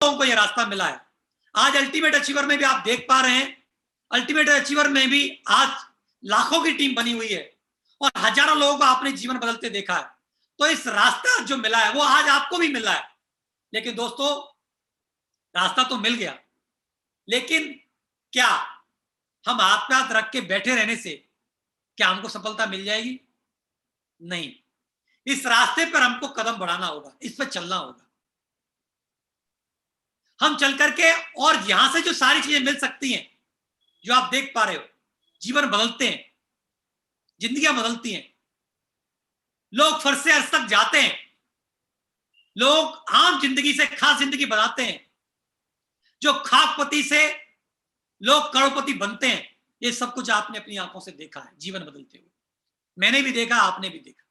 लोगों को यह रास्ता मिला है। आज अल्टीमेट अचीवर में भी आप देख पा रहे हैं, अल्टीमेट अचीवर में भी आज लाखों की टीम बनी हुई है और हजारों लोगों को आपने जीवन बदलते देखा है। तो इस रास्ता जो मिला है वो आज आपको भी मिला है। लेकिन दोस्तों, रास्ता तो मिल गया, लेकिन क्या हम हाथ पे हाथ रख के बैठे रहने से क्या हमको सफलता मिल जाएगी? नहीं। इस रास्ते पर हमको कदम बढ़ाना होगा, इस पर चलना होगा। हम चल करके, और यहां से जो सारी चीजें मिल सकती हैं, जो आप देख पा रहे हो, जीवन बदलते हैं, जिंदगियां बदलती हैं, लोग फर्श से अर्श तक जाते हैं, लोग आम जिंदगी से खास जिंदगी बनाते हैं, जो खाकपति से लोग करोड़पति बनते हैं। ये सब कुछ आपने अपनी आंखों से देखा है जीवन बदलते हुए। मैंने भी देखा, आपने भी देखा।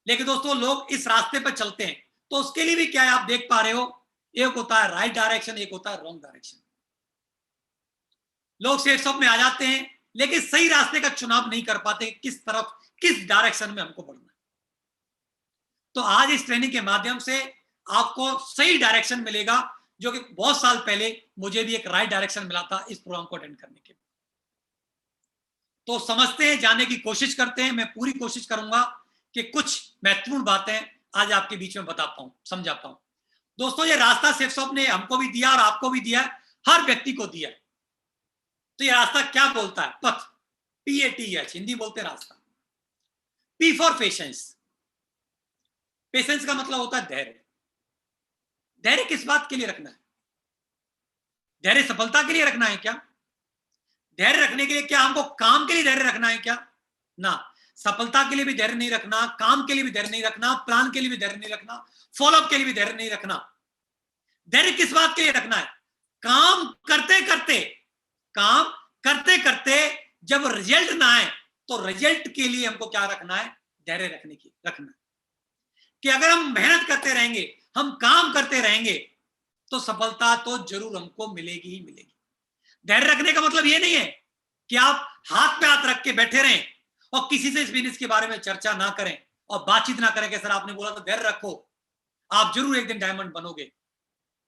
लेकिन दोस्तों, लोग इस रास्ते पर चलते हैं तो उसके लिए भी क्या है, आप देख पा रहे हो, एक होता है राइट डायरेक्शन, एक होता है रॉन्ग डायरेक्शन। लोग सेफ में आ जाते हैं लेकिन सही रास्ते का चुनाव नहीं कर पाते, किस तरफ, किस डायरेक्शन में हमको बढ़ना है। तो आज इस ट्रेनिंग के माध्यम से आपको सही डायरेक्शन मिलेगा, जो कि बहुत साल पहले मुझे भी एक राइट डायरेक्शन मिला था इस प्रोग्राम को अटेंड करने के बाद। तो समझते हैं, जानने की कोशिश करते हैं। मैं पूरी कोशिश करूंगा कि कुछ महत्वपूर्ण बातें आज आपके बीच में बता पाऊं, समझा पाऊं। दोस्तों, ये रास्ता सेफ ने हमको भी दिया और आपको भी दिया, हर व्यक्ति को दिया। तो ये रास्ता क्या बोलता है? पथ, PATH, हिंदी बोलते हैं रास्ता। P for patience. पेशेंस का मतलब होता है धैर्य। धैर्य किस बात के लिए रखना है? धैर्य सफलता के लिए रखना है क्या? धैर्य रखने के लिए क्या हमको काम के लिए धैर्य रखना है क्या? ना, सफलता के लिए भी धैर्य नहीं रखना, काम के लिए भी धैर्य नहीं रखना, प्लान के लिए भी धैर्य नहीं रखना, फॉलोअप के लिए भी धैर्य नहीं रखना। धैर्य किस बात के लिए रखना है? काम करते करते जब रिजल्ट ना आए तो रिजल्ट के लिए हमको क्या रखना है? धैर्य रखना है कि अगर हम मेहनत करते रहेंगे, हम काम करते रहेंगे तो सफलता तो जरूर हमको मिलेगी ही मिलेगी। धैर्य रखने का मतलब ये नहीं है कि आप हाथ पे हाथ रख के बैठे रहें और किसी से इस बिजनेस के बारे में चर्चा ना करें और बातचीत ना करें कि सर आपने बोला तो धैर्य रखो, आप जरूर एक दिन डायमंड बनोगे।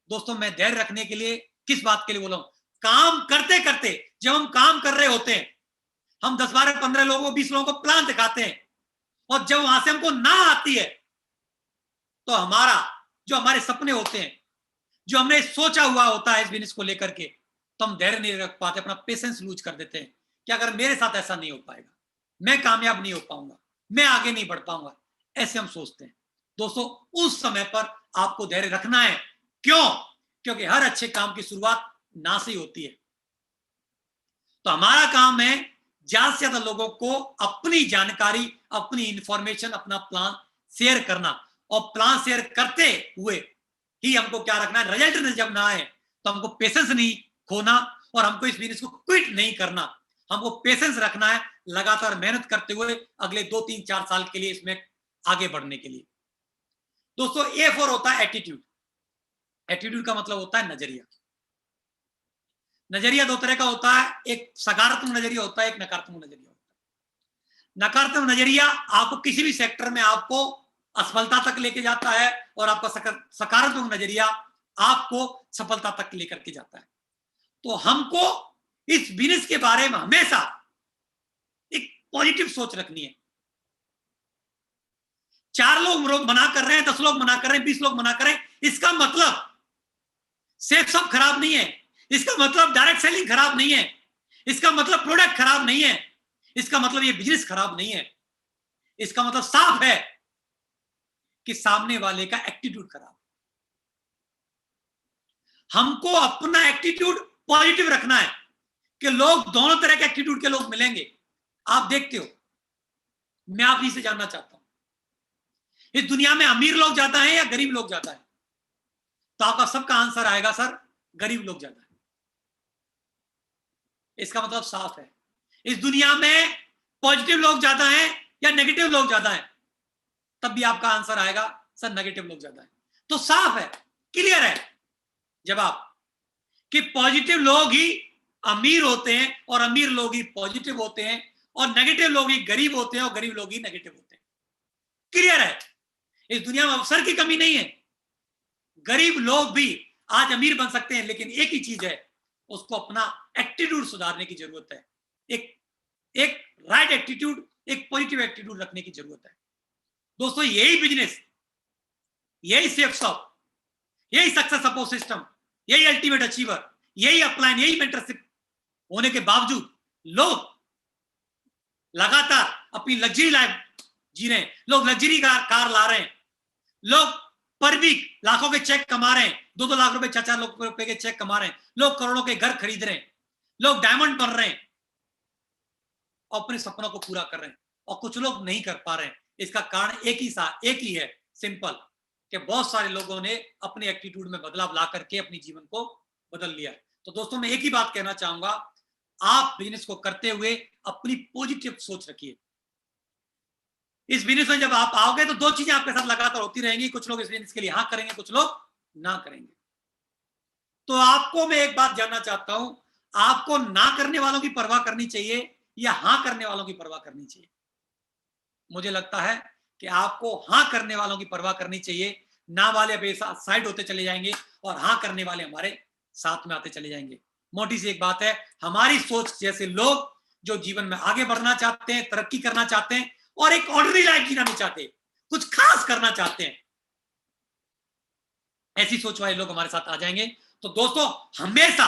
दोस्तों, मैं धैर्य रखने के लिए किस बात के लिए बोला हूं? काम करते करते, जब हम काम कर रहे होते हैं, हम 10, 12, 15 लोगों, 20 लोगों को प्लान दिखाते हैं और जब वहां से हमको ना आती है तो हमारे सपने होते हैं, जो हमने सोचा हुआ होता है इस बिजनेस को लेकर के, तो हम धैर्य नहीं रख पाते, अपना पेशेंस लूज कर देते हैं कि अगर मेरे साथ ऐसा नहीं हो पाएगा, मैं कामयाब नहीं हो पाऊंगा, मैं आगे नहीं बढ़ पाऊंगा, ऐसे हम सोचते हैं। दोस्तों, उस समय पर आपको धैर्य रखना है। क्यों? क्योंकि हर अच्छे काम की शुरुआत ना से ही होती है। तो हमारा काम है ज्यादा से ज्यादा लोगों को अपनी जानकारी, अपनी इंफॉर्मेशन, अपना प्लान शेयर करना, और प्लान शेयर करते हुए ही हमको क्या रखना है? रिजल्ट जब ना आए तो हमको पेशेंस नहीं खोना और हमको इस बिजनेस को क्विट नहीं करना। हमको पेशेंस रखना है, लगातार मेहनत करते हुए अगले 2, 3, 4 साल के लिए इसमें आगे बढ़ने के लिए। दोस्तों, A4 होता है एटीट्यूड। एटीट्यूड का मतलब होता है नजरिया। नजरिया दो तरह का होता है, एक सकारात्मक नजरिया होता है, एक नकारात्मक नजरिया होता है। नकारात्मक नजरिया आपको किसी भी सेक्टर में आपको असफलता तक लेके जाता है और आपका सकारात्मक नजरिया आपको सफलता तक लेकर के जाता है। तो हमको इस बिजनेस के बारे में हमेशा एक पॉजिटिव सोच रखनी है। 4 लोग मना कर रहे हैं, 10 लोग मना कर रहे हैं, 20 लोग मना कर रहे हैं, इसका मतलब सेफ सब खराब नहीं है, इसका मतलब डायरेक्ट सेलिंग खराब नहीं है, इसका मतलब प्रोडक्ट खराब नहीं है, इसका मतलब ये बिजनेस खराब नहीं है। इसका मतलब साफ है कि सामने वाले का एटीट्यूड खराब। हमको अपना एटीट्यूड पॉजिटिव रखना है कि लोग, दोनों तरह के एटीट्यूड के लोग मिलेंगे। आप देखते हो, मैं आप ही से जानना चाहता हूं, इस दुनिया में अमीर लोग ज्यादा हैं या गरीब लोग ज्यादा हैं? तो आपका सबका आंसर आएगा सर, गरीब लोग ज्यादा है। इसका मतलब साफ है, इस दुनिया में पॉजिटिव लोग ज्यादा हैं या नेगेटिव लोग ज्यादा हैं? तब भी आपका आंसर आएगा सर, नेगेटिव लोग ज्यादा हैं। तो साफ है, क्लियर है जवाब कि पॉजिटिव लोग ही अमीर होते हैं और अमीर लोग ही पॉजिटिव होते हैं और नेगेटिव लोग ही गरीब होते हैं और गरीब लोग ही नेगेटिव होते हैं। क्लियर है, इस दुनिया में अवसर की कमी नहीं है, गरीब लोग भी आज अमीर बन सकते हैं, लेकिन एक ही चीज है, उसको अपना एटीट्यूड सुधारने की जरूरत है। एक एक राइट एटीट्यूड, एक पॉजिटिव एटीट्यूड रखने की जरूरत है। दोस्तों यही बिजनेस, यही सेफ शॉप, यही सक्सेस सपोर्ट सिस्टम, यही अल्टीमेट अचीवर, यही अपलाइन, यही मेंटरशिप होने के बावजूद लोग लगातार अपनी लग्जरी लाइफ जी रहे हैं। लोग लग्जरी कार ला रहे हैं, लोग पर वीक लाखों के चेक कमा रहे हैं, 2-2 लाख रुपए, 4-4 लाख रुपए के चेक कमा रहे हैं, लोग करोड़ों के घर खरीद रहे हैं, लोग डायमंड बन रहे हैं और अपने सपनों को पूरा कर रहे हैं, और कुछ लोग नहीं कर पा रहे हैं। इसका कारण एक ही है, सिंपल, कि बहुत सारे लोगों ने अपने एटीट्यूड में बदलाव ला करके अपने जीवन को बदल लिया। तो दोस्तों मैं एक ही बात कहना चाहूंगा, आप बिजनेस को करते हुए अपनी पॉजिटिव सोच रखिए। इस बिजनेस में जब आप आओगे तो 2 चीजें आपके साथ लगातार होती रहेंगी, कुछ लोग इस बिजनेस के लिए हाँ करेंगे, कुछ लोग ना करेंगे। तो आपको मैं एक बात जानना चाहता हूं, आपको ना करने वालों की परवाह करनी चाहिए या हाँ करने वालों की परवाह करनी चाहिए? मुझे लगता है कि आपको हाँ करने वालों की परवाह करनी चाहिए। ना वाले अभी साइड होते चले जाएंगे और हाँ करने वाले हमारे साथ में आते चले जाएंगे। मोटी सी एक बात है, हमारी सोच जैसे लोग जो जीवन में आगे बढ़ना चाहते हैं, तरक्की करना चाहते हैं और एक ऑर्डिनरी लाइफ जीना नहीं चाहते, कुछ खास करना चाहते हैं, ऐसी सोच वाले लोग हमारे साथ आ जाएंगे। तो दोस्तों हमेशा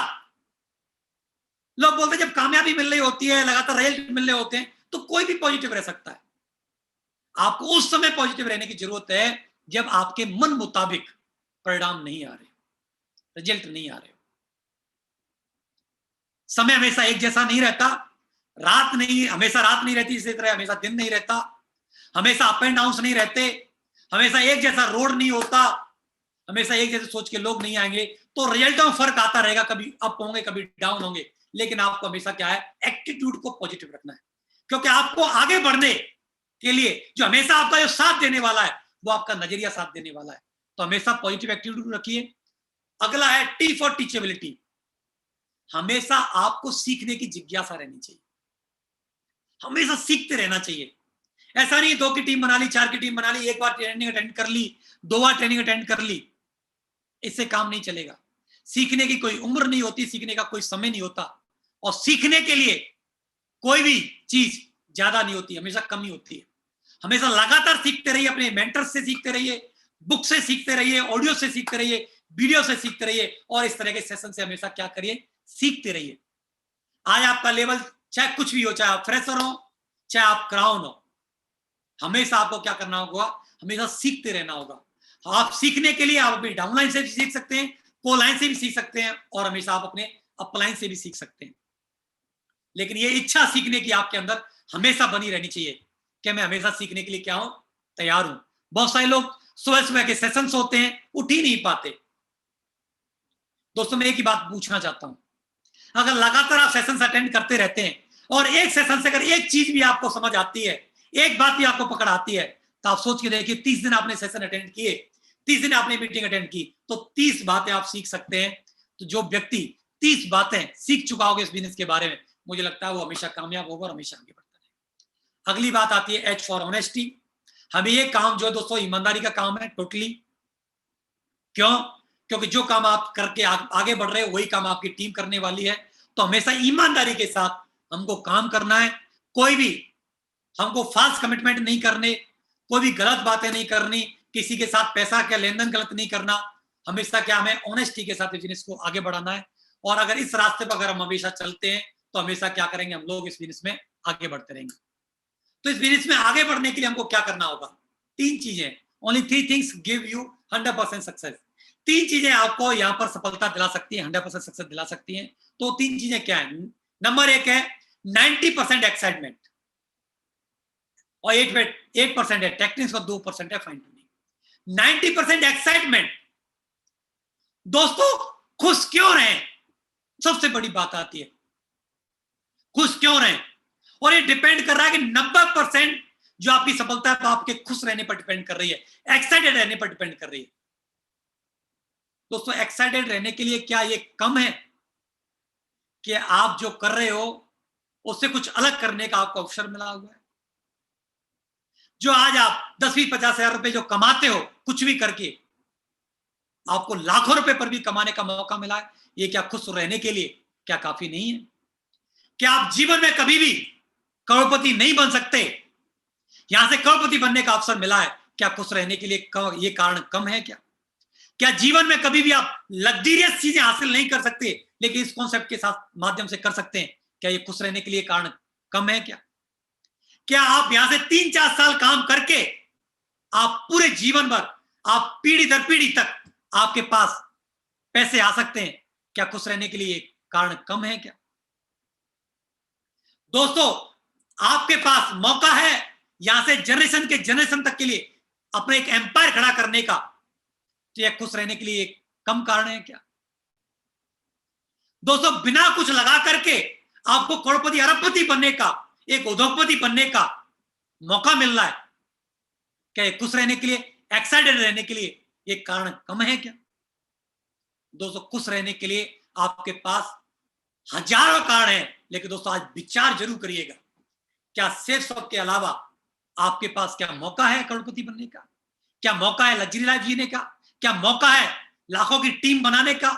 लोग बोलते हैं जब कामयाबी मिल रही होती है, लगातार रिजल्ट मिल रहे होते हैं, तो कोई भी पॉजिटिव रह सकता है। आपको उस समय पॉजिटिव रहने की जरूरत है जब आपके मन मुताबिक परिणाम नहीं आ रहे, रिजल्ट नहीं आ रहे। समय हमेशा एक जैसा नहीं रहता, हमेशा रात नहीं रहती, इसी तरह हमेशा दिन नहीं रहता, हमेशा अप एंड डाउन नहीं रहते, हमेशा एक जैसा रोड नहीं होता, हमेशा एक जैसे सोच के लोग नहीं आएंगे। तो रिजल्टों में फर्क आता रहेगा, कभी अप होंगे कभी डाउन होंगे, लेकिन आपको हमेशा क्या है, एटीट्यूड को पॉजिटिव रखना है। क्योंकि आपको आगे बढ़ने के लिए जो हमेशा आपका जो साथ देने वाला है वो आपका नजरिया साथ देने वाला है। तो हमेशा पॉजिटिव एटीट्यूड रखिए। अगला है टी फॉर टीचेबिलिटी। हमेशा आपको सीखने की जिज्ञासा रहनी चाहिए, हमेशा सीखते रहना चाहिए। ऐसा नहीं 2 की टीम बना ली, 4 की टीम बना ली, एक बार ट्रेनिंग अटेंड कर ली, 2 बार ट्रेनिंग अटेंड कर ली, इससे काम नहीं चलेगा। सीखने की कोई उम्र नहीं होती, सीखने का कोई समय नहीं होता, और सीखने के लिए कोई भी चीज ज्यादा नहीं होती, हमेशा कमी होती है। हमेशा लगातार सीखते रहिए, अपने मेंटर्स से सीखते रहिए, बुक से सीखते रहिए, ऑडियो से सीखते रहिए, वीडियो से सीखते रहिए, और इस तरह के सेशन से हमेशा क्या करिए, सीखते रहिए। आज आपका लेवल चाहे कुछ भी हो, चाहे आप फ्रेशर हो, चाहे आप क्राउन हो, हमेशा आपको क्या करना होगा, हमेशा सीखते रहना होगा। आप सीखने के लिए आप अपनी डाउनलाइन से भी सीख सकते हैं, कोलाइन से भी सीख सकते हैं, और हमेशा आप अपने अपलाइन से भी सीख सकते हैं। लेकिन ये इच्छा सीखने की आपके अंदर हमेशा बनी रहनी चाहिए कि मैं हमेशा सीखने के लिए क्या हूं, तैयार हूं। बहुत सारे लोग सुबह सुबह के सेशंस होते हैं, उठ ही नहीं पाते। दोस्तों मैं एक ही बात पूछना चाहता हूं, अगर लगातार आप सेशंस अटेंड करते रहते हैं और एक सेशन से अगर एक चीज भी आपको समझ आती है, एक बात भी आपको पकड़ आती है, तो आप सोच के देखिए 30 दिन आपने सेशन अटेंड किए, 30 दिन आपने मीटिंग अटेंड की, तो 30 बातें आप सीख सकते हैं। तो जो व्यक्ति 30 बातें सीख चुका होगा इस बिजनेस के बारे में, मुझे लगता है वो हमेशा कामयाब होगा और हमेशा आगे बढ़ता रहेगा। अगली बात आती है एच फॉर ऑनेस्टी। हमें ये काम जो है दोस्तों ईमानदारी का काम है टोटली। क्यों? क्योंकि जो काम आप करके आगे बढ़ रहे हो वही काम आपकी टीम करने वाली है। तो हमेशा ईमानदारी के साथ हमको काम करना है, कोई भी हमको फॉल्स कमिटमेंट नहीं करने, कोई भी गलत बातें नहीं करनी, किसी के साथ पैसा का लेन देन गलत नहीं करना। हमेशा क्या हमें ऑनेस्टी के साथ बिजनेस को आगे बढ़ाना है। और अगर इस रास्ते पर अगर हम हमेशा चलते हैं तो हमेशा क्या करेंगे, हम लोग इस बिजनेस में आगे बढ़ते रहेंगे। तो इस बिजनेस में आगे बढ़ने के लिए हमको क्या करना होगा, 3 चीजें, only 3 things give you 100% success. 3 चीजें आपको यहाँ पर सफलता दिला सकती है, 100% सक्सेस दिला सकती हैं। तो 3 चीजें क्या है? नंबर 1 है 90% एक्साइटमेंट, और 8% है टेक्निक्स और 2% है फाइन ट्यूनिंग। 90% एक्साइटमेंट। दोस्तों खुश क्यों रहें, सबसे बड़ी बात आती है, खुश क्यों रहें? और ये डिपेंड कर रहा है कि 90% जो आपकी सफलता है तो आपके खुश रहने पर डिपेंड कर रही है, एक्साइटेड रहने पर डिपेंड कर रही है। दोस्तों एक्साइटेड रहने के लिए क्या ये कम है कि आप जो कर रहे हो उससे कुछ अलग करने का आपको अवसर मिला हुआ है? जो आज आप 10-20-50 हजार रुपए जो कमाते हो कुछ भी करके, आपको लाखों रुपए पर भी कमाने का मौका मिला है, ये क्या खुश रहने के लिए क्या काफी नहीं है? क्या आप जीवन में कभी भी करोड़पति नहीं बन सकते? यहां से करोड़पति बनने का अवसर मिला है, क्या खुश रहने के लिए ये कारण कम है क्या? क्या जीवन में कभी भी आप लग्जरियस चीजें हासिल नहीं कर सकते, लेकिन इस कॉन्सेप्ट के साथ माध्यम से कर सकते हैं? क्या ये खुश रहने के लिए कारण कम है क्या? क्या आप यहां से 3-4 साल काम करके आप पूरे जीवन भर, आप पीढ़ी दर पीढ़ी तक आपके पास पैसे आ सकते हैं? क्या खुश रहने के लिए कारण कम है क्या? दोस्तों, आपके पास मौका है यहां से जनरेशन के जनरेशन तक के लिए अपने एक एम्पायर खड़ा करने का, तो यह खुश रहने के लिए कम कारण है क्या? दोस्तों, बिना कुछ लगा करके आपको करोड़पति अरबपति बनने का, एक उद्योगपति बनने का मौका मिल रहा है, क्या खुश रहने के लिए, एक्साइटेड रहने के लिए ये कारण कम है क्या? दोस्तों, खुश रहने के लिए आपके पास हजारों कारण हैं, लेकिन दोस्तों आज विचार जरूर करिएगा, क्या सेफ शॉप के अलावा आपके पास क्या मौका है करोड़पति बनने का? क्या मौका है लग्जरी लाइफ जीने का? क्या मौका है लाखों की टीम बनाने का?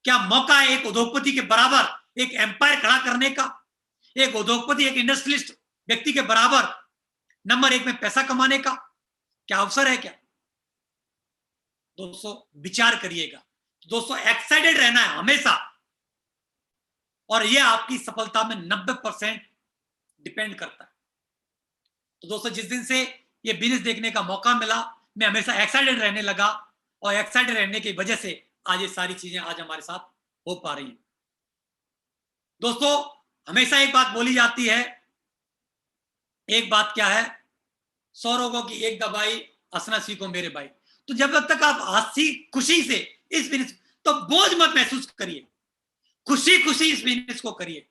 क्या मौका है एक उद्योगपति के बराबर एक एम्पायर खड़ा करने का? एक उद्योगपति, एक इंडस्ट्रियलिस्ट व्यक्ति के बराबर नंबर 1 में पैसा कमाने का क्या अवसर है क्या? दोस्तों, विचार करिएगा। दोस्तों, एक्साइटेड रहना है हमेशा, और यह आपकी सफलता में 90% डिपेंड करता है। तो दोस्तों, जिस दिन से ये बिजनेस देखने का मौका मिला, मैं हमेशा एक्साइटेड रहने लगा, और एक्साइटेड रहने की वजह से आज ये सारी चीजें आज हमारे साथ हो पा रही हैं। दोस्तों, हमेशा एक बात बोली जाती है, एक बात क्या है, 100 रोगों की एक दवाई, हंसना सीखो मेरे भाई। तो जब तक आप हंसी खुशी से इस बिजनेस, तो बोझ मत महसूस करिए, खुशी खुशी इस बिजनेस को करिए,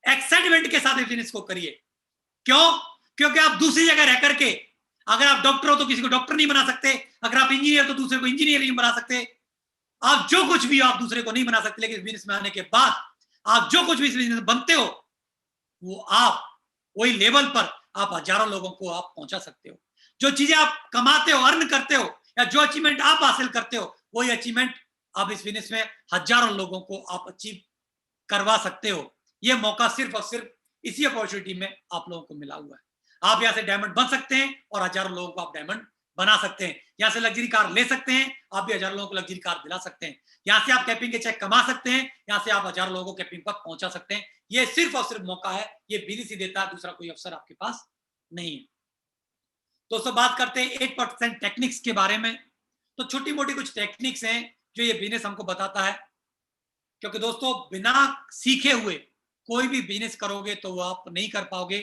एक्साइटमेंट के साथ इस बिजनेस को करिए। क्यों? क्योंकि आप दूसरी जगह रह करके, अगर आप डॉक्टर हो तो किसी को डॉक्टर नहीं बना सकते, अगर आप इंजीनियर तो दूसरे को इंजीनियर नहीं बना सकते, आप जो कुछ भी हो आप दूसरे को नहीं बना सकते। लेकिन इस बिजनेस में आने के बाद आप जो कुछ भी इस बिजनेस में बनते हो, वो आप वही लेवल पर आप हजारों लोगों को आप पहुंचा सकते हो। जो चीजें आप कमाते हो, अर्न करते हो, या जो अचीवमेंट आप हासिल करते हो, वही अचीवमेंट आप इस बिजनेस में हजारों लोगों को आप अचीव करवा सकते हो। ये मौका सिर्फ और सिर्फ इसी अपॉर्चुनिटी में आप लोगों को मिला हुआ है। आप यहाँ से डायमंड बन सकते हैं, और हजारों लोगों को आप डायमंड बना सकते हैं। यहाँ से लग्जरी कार ले सकते हैं, आप भी हजारों लोगों को लग्जरी कार दिला सकते हैं। यहाँ से आप कैपिंग के चेक कमा सकते हैं, यहाँ से आप हजारों लोगों को कैपिंग पर पहुंचा सकते हैं। ये सिर्फ और सिर्फ मौका है, ये बिजनेस ही देता है, दूसरा कोई अवसर आपके पास नहीं है। दोस्तों, बात करते हैं 8% टेक्निक्स के बारे में। तो छोटी मोटी कुछ टेक्निक्स हैं जो ये बिजनेस हमको बताता है, क्योंकि दोस्तों बिना सीखे हुए कोई भी बिजनेस करोगे तो वो आप नहीं कर पाओगे।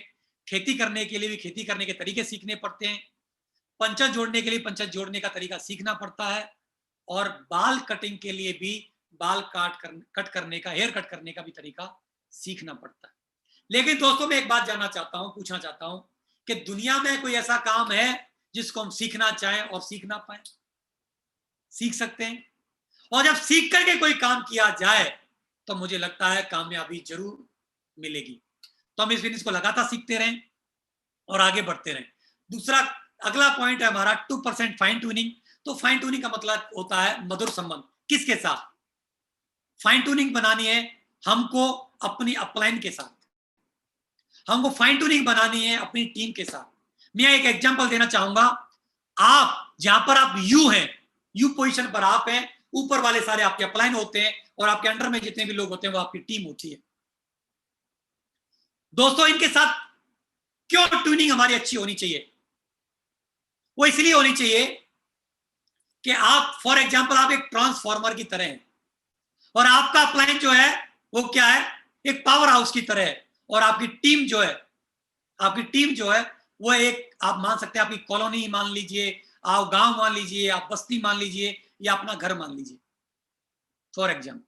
खेती करने के लिए भी खेती करने के तरीके सीखने पड़ते हैं, पंचर जोड़ने के लिए पंचर जोड़ने का तरीका सीखना पड़ता है, और बाल कटिंग के लिए भी बाल कट करने का, हेयर कट करने का भी तरीका सीखना पड़ता है। लेकिन दोस्तों, मैं एक बात जानना चाहता हूं, पूछना चाहता हूं कि दुनिया में कोई ऐसा काम है जिसको हम सीखना चाहें और सीख ना पाए? सीख सकते हैं, और जब सीख करके कोई काम किया जाए तो मुझे लगता है कामयाबी जरूर मिलेगी। तो हम इस बिजनेस को लगातार सीखते रहें और आगे बढ़ते रहें। दूसरा, अगला पॉइंट है हमारा 2% फाइन ट्यूनिंग। तो फाइन ट्यूनिंग का मतलब होता है मधुर संबंध। किसके साथ फाइन ट्यूनिंग बनानी है? हमको अपनी अपलाइन के साथ, हमको फाइन ट्यूनिंग बनानी है अपनी टीम के साथ। मैं एक एग्जांपल देना चाहूंगा। आप जहां पर आप यू हैं, यू पोजीशन पर आप हैं, ऊपर वाले सारे आपके अपलाइन होते हैं, और आपके अंडर में जितने भी लोग होते हैं वो आपकी टीम होती है। दोस्तों, इनके साथ क्यों ट्यूनिंग हमारी अच्छी होनी चाहिए? वो इसलिए होनी चाहिए कि आप, फॉर एग्जांपल, आप एक ट्रांसफार्मर की तरह हैं, और आपका अपलाइन जो है वो क्या है? एक पावर हाउस की तरह है, और आपकी टीम जो है, आपकी टीम जो है वो एक, आप मान सकते हैं आपकी कॉलोनी मान लीजिए, आप गांव मान लीजिए, आप बस्ती मान लीजिए, या अपना घर मान लीजिए, फॉर एग्जांपल।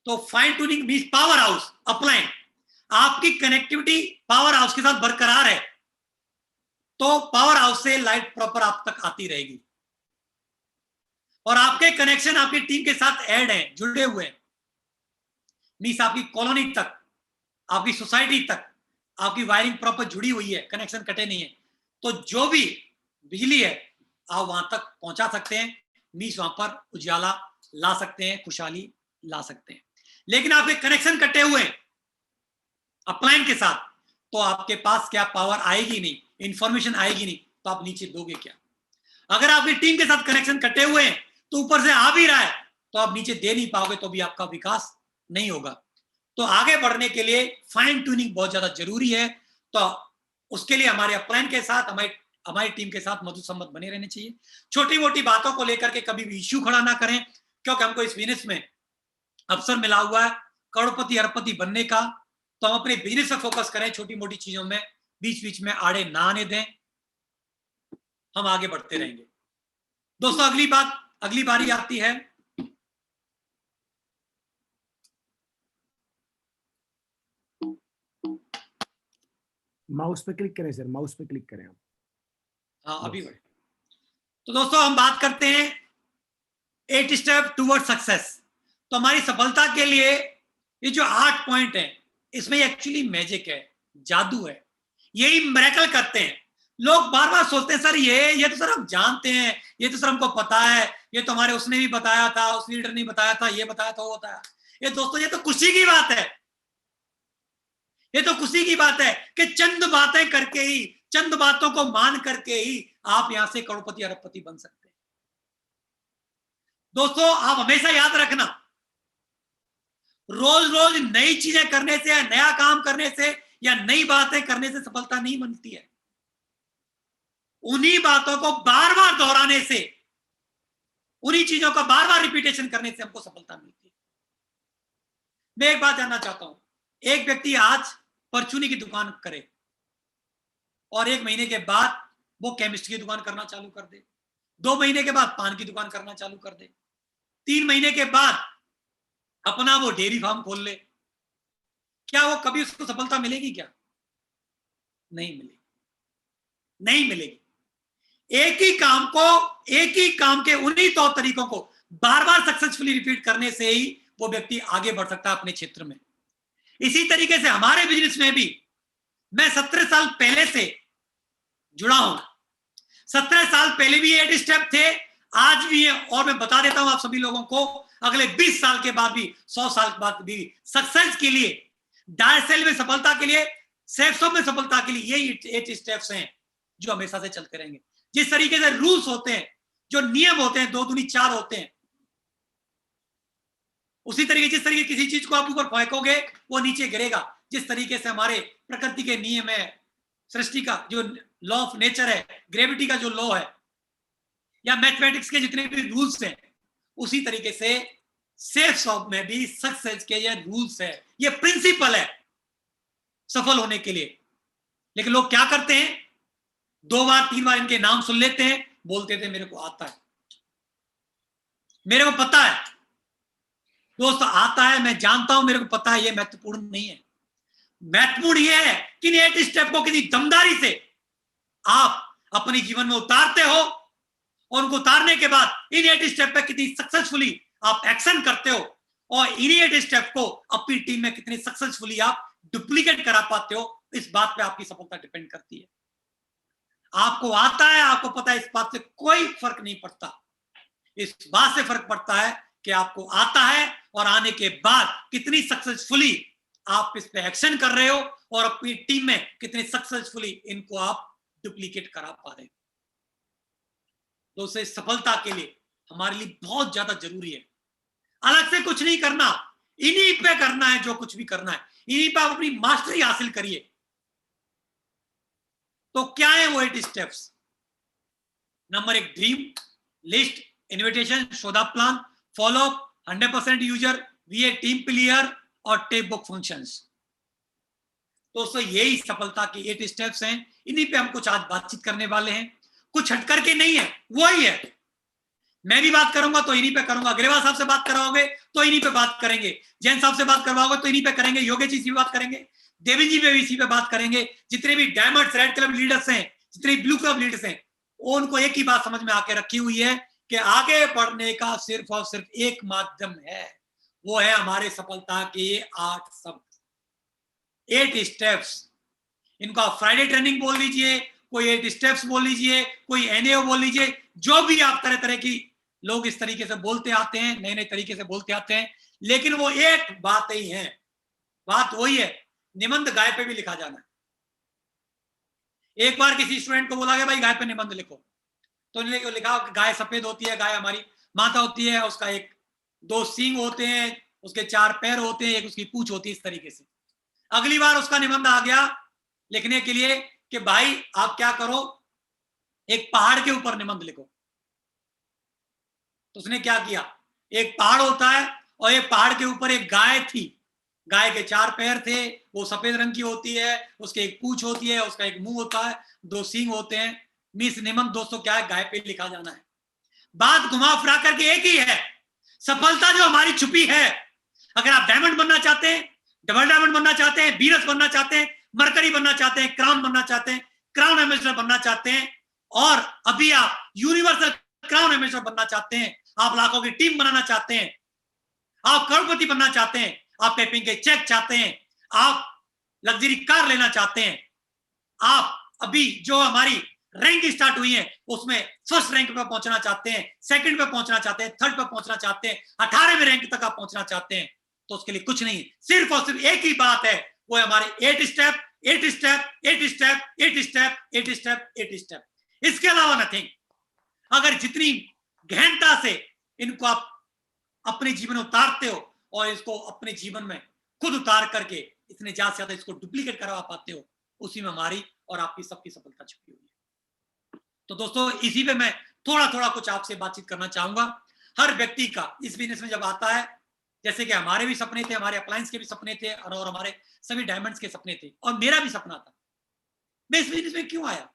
तो fine tuning means power house, upline. आपकी कनेक्टिविटी पावर हाउस के साथ बरकरार है, तो पावर हाउस से लाइट प्रॉपर आप तक आती रहेगी, और आपके कनेक्शन आपकी टीम के साथ ऐड हैं, जुड़े हुए हैं। मींस आपकी कॉलोनी तक, आपकी सोसाइटी तक आपकी वायरिंग प्रॉपर जुड़ी हुई है, कनेक्शन कटे नहीं है। तो जो भी बिजली है आप वहां तक पहुंचा सकते हैं, मीन्स वहां पर उजाला ला सकते हैं, खुशहाली ला सकते हैं। लेकिन आपके कनेक्शन कटे हुए हैं अपलाइन के साथ, तो आपके पास क्या पावर आएगी नहीं, इंफॉर्मेशन आएगी नहीं, तो आप नीचे दोगे क्या? अगर आपकी टीम के साथ कनेक्शन कटे हुए हैं तो ऊपर से आ भी रहा है तो आप नीचे दे नहीं पाओगे, तो भी आपका विकास नहीं होगा। तो आगे बढ़ने के लिए फाइन ट्यूनिंग बहुत ज्यादा जरूरी है। तो उसके लिए हमारे अपलाइन के साथ, हमारी टीम के साथ मधुर संबंध बने रहने चाहिए। छोटी मोटी बातों को लेकर के कभी भी इश्यू खड़ा ना करें, क्योंकि हमको इस बिजनेस में अवसर मिला हुआ है करोड़पति अरबपति बनने का। तो हम अपने बिजनेस में फोकस करें, छोटी मोटी चीजों में बीच बीच में आड़े ना आने दें, हम आगे बढ़ते रहेंगे। दोस्तों अगली बारी आती है माउस पे क्लिक करें सर, माउस पे क्लिक करें आप। हाँ अभी बढ़े। तो दोस्तों हम बात करते हैं 8 स्टेप टुवर्ड सक्सेस। तो हमारी सफलता के लिए ये जो 8 पॉइंट है, इसमें एक्चुअली मैजिक है, जादू है, यही मिरेकल करते हैं। लोग बार बार सोचते हैं सर ये तो सर हम जानते हैं, ये तो सर हमको पता है, ये तो हमारे उसने भी बताया था, उस लीडर ने बताया था, ये बताया था, वो बताया। ये दोस्तों ये तो खुशी की बात है, ये तो खुशी की बात है कि चंद बातें करके ही, चंद बातों को मान करके ही आप यहां से करोड़पति अरबपति बन सकते हैं। दोस्तों आप हमेशा याद रखना, रोज रोज नई चीजें करने से या नया काम करने से या नई बातें करने से सफलता नहीं बनती है। उन्हीं बातों को बार बार दोहराने से, उन्हीं चीजों का बार बार रिपीटेशन करने से हमको सफलता मिलती है। मैं एक बात जानना चाहता हूं, एक व्यक्ति आज परचूनी की दुकान करे और 1 महीने के बाद वो केमिस्ट की दुकान करना चालू कर दे, 2 महीने के बाद पान की दुकान करना चालू कर दे, 3 महीने के बाद अपना वो डेयरी फार्म खोल ले, क्या वो कभी उसको सफलता मिलेगी? क्या नहीं मिलेगी, नहीं मिलेगी। एक ही काम के उन्हीं तौर तरीकों को बार बार सक्सेसफुली रिपीट करने से ही वो व्यक्ति आगे बढ़ सकता है अपने क्षेत्र में। इसी तरीके से हमारे बिजनेस में भी मैं 17 साल पहले से जुड़ा हूं। 17 साल पहले भी 8 स्टेप थे, आज भी है, और मैं बता देता हूं आप सभी लोगों को, अगले 20 साल के बाद भी, 100 साल के बाद भी सक्सेस के लिए, डायसेल में सफलता के लिए, सेफ्सो में सफलता के लिए यही 8 स्टेप्स हैं जो हमेशा से चलते रहेंगे। जिस तरीके से रूल्स होते हैं, जो नियम होते हैं, 2 दूनी 4 होते हैं, उसी तरीके जिस तरीके किसी चीज को आप ऊपर फेंकोगे वो नीचे गिरेगा। जिस तरीके से हमारे प्रकृति के नियम है, सृष्टि का जो लॉ ऑफ नेचर है, ग्रेविटी का जो लॉ है, या मैथमेटिक्स के जितने भी रूल्स हैं, उसी तरीके से सेफ शॉप में भी सक्सेस के ये रूल्स है, ये प्रिंसिपल है सफल होने के लिए। लेकिन लोग क्या करते हैं, 2 बार 3 बार इनके नाम सुन लेते हैं, बोलते थे मेरे को आता है, मेरे को पता है। दोस्तों आता है, मैं जानता हूं, मेरे को पता है, ये महत्वपूर्ण नहीं है। महत्वपूर्ण ये है कि इन 8 स्टेप को कितनी दमदारी से आप अपने जीवन में उतारते हो, और उनको उतारने के बाद इन 8 स्टेप पे कितनी सक्सेसफुली आप एक्शन करते हो, और इन 8 स्टेप को अपनी टीम में कितनी सक्सेसफुली आप डुप्लीकेट करा पाते हो, इस बात पे आपकी सफलता डिपेंड करती है। आपको आता है, आपको पता है, इस बात से कोई फर्क नहीं पड़ता। इस बात से फर्क पड़ता है कि आपको आता है और आने के बाद कितनी सक्सेसफुली आप इस पे एक्शन कर रहे हो, और अपनी टीम में कितनी सक्सेसफुली इनको आप डुप्लीकेट करा पा रहे हो। दोस्तों सफलता के लिए हमारे लिए बहुत ज्यादा जरूरी है, अलग से कुछ नहीं करना, इन्हीं पे करना है जो कुछ भी करना है, इन्हीं पे आप अपनी मास्टरी हासिल करिए। तो क्या है वो 8 steps? Number 1, dream list, invitation, show the plan, follow up, 100% user, be a team player, और टेप बुक फंक्शंस। दोस्तों यही सफलता की 8 स्टेप्स हैं, इन्हीं पे हम कुछ आज बातचीत करने वाले हैं। कुछ हटकर के नहीं है, वही है। मैं भी बात करूंगा तो इन्हीं पे करूंगा, अग्रवाल साहब से बात कराओगे तो इन्हीं पे बात करेंगे, जैन साहब से बात करवाओगे तो इन्हीं पे करेंगे, योगेश जी से बात करेंगे, देवी जी पे भी इसी पे बात करेंगे। जितने भी डायमंड रेड क्लब लीडर्स हैं, जितने ब्लू क्लब लीडर्स हैं, उनको एक ही बात समझ में आके रखी हुई है कि आगे बढ़ने का सिर्फ और सिर्फ एक माध्यम है, वो है हमारे सफलता के 8 शब्द, 8 स्टेप्स। इनको आप फ्राइडे ट्रेनिंग बोल लीजिए, कोई 8 स्टेप्स बोल लीजिए, कोई एनएओ बोल लीजिए, जो भी आप तरह तरह की लोग इस तरीके से बोलते आते हैं, नए नए तरीके से बोलते आते हैं, लेकिन वो एक बात ही है, बात वही है, निबंध गाय पे भी लिखा जाना है। एक बार किसी स्टूडेंट को बोला गया भाई गाय पे निबंध लिखो, तो उन्होंने लिखा गाय सफेद होती है, गाय हमारी माता होती है, उसका एक 2 सींग होते हैं, उसके 4 पैर होते हैं, एक उसकी पूंछ होती है, इस तरीके से। अगली बार उसका निबंध आ गया लिखने के लिए कि भाई आप क्या करो, एक पहाड़ के ऊपर निबंध लिखो। तो उसने क्या किया, एक पहाड़ होता है और एक पहाड़ के ऊपर एक गाय थी, गाय के 4 पैर थे, वो सफेद रंग की होती है, उसके एक पूंछ होती है, उसका एक मुंह होता है, 2 सींग होते हैं। मिस निबंध दोस्तों क्या है, गाय पे लिखा जाना है। बात घुमा फिरा करके एक ही है, सफलता जो हमारी छुपी है, अगर आप डायमंड बनना चाहते हैं, डबल डायमंड बनना चाहते हैं, वीनस बनना चाहते हैं, मरकरी बनना चाहते हैं, क्राउन बनना चाहते हैं, क्राउन एम्बेसडर बनना चाहते हैं, और अभी आप यूनिवर्सल क्राउन एम्बेसडर बनना चाहते हैं, आप लाखों की टीम बनाना चाहते हैं, आप करोड़पति बनना चाहते हैं, आप पेपिंग के चेक चाहते हैं, आप लग्जरी कार लेना चाहते हैं, आप अभी जो हमारी रैंक स्टार्ट हुई है उसमें फर्स्ट रैंक पे पहुंचना चाहते हैं, सेकंड पे पहुंचना चाहते हैं, थर्ड पे पहुंचना चाहते हैं, 18वें रैंक तक आप पहुंचना चाहते हैं, तो उसके लिए कुछ नहीं, सिर्फ और सिर्फ एक ही बात है, वो है हमारे 8 step 8 step 8 step 8 step 8 step 8 step, इसके अलावा नथिंग। अगर जितनी गहनता से इनको आप अपने जीवन में उतारते हो और इसको अपने जीवन में खुद उतार करके इतने ज्यादा से ज्यादा इसको डुप्लीकेट करवा पाते हो, उसी में हमारी और आपकी सबकी सफलता छुपी हुई है। तो दोस्तों इसी पे मैं थोड़ा थोड़ा कुछ आपसे बातचीत करना चाहूंगा। हर व्यक्ति का इस बिजनेस में जब आता है, जैसे कि हमारे भी सपने थे, हमारे अप्लायंस के भी सपने थे और हमारे सभी डायमंड्स के सपने थे, और मेरा भी सपना था। मैं इस बिजनेस में क्यों आया,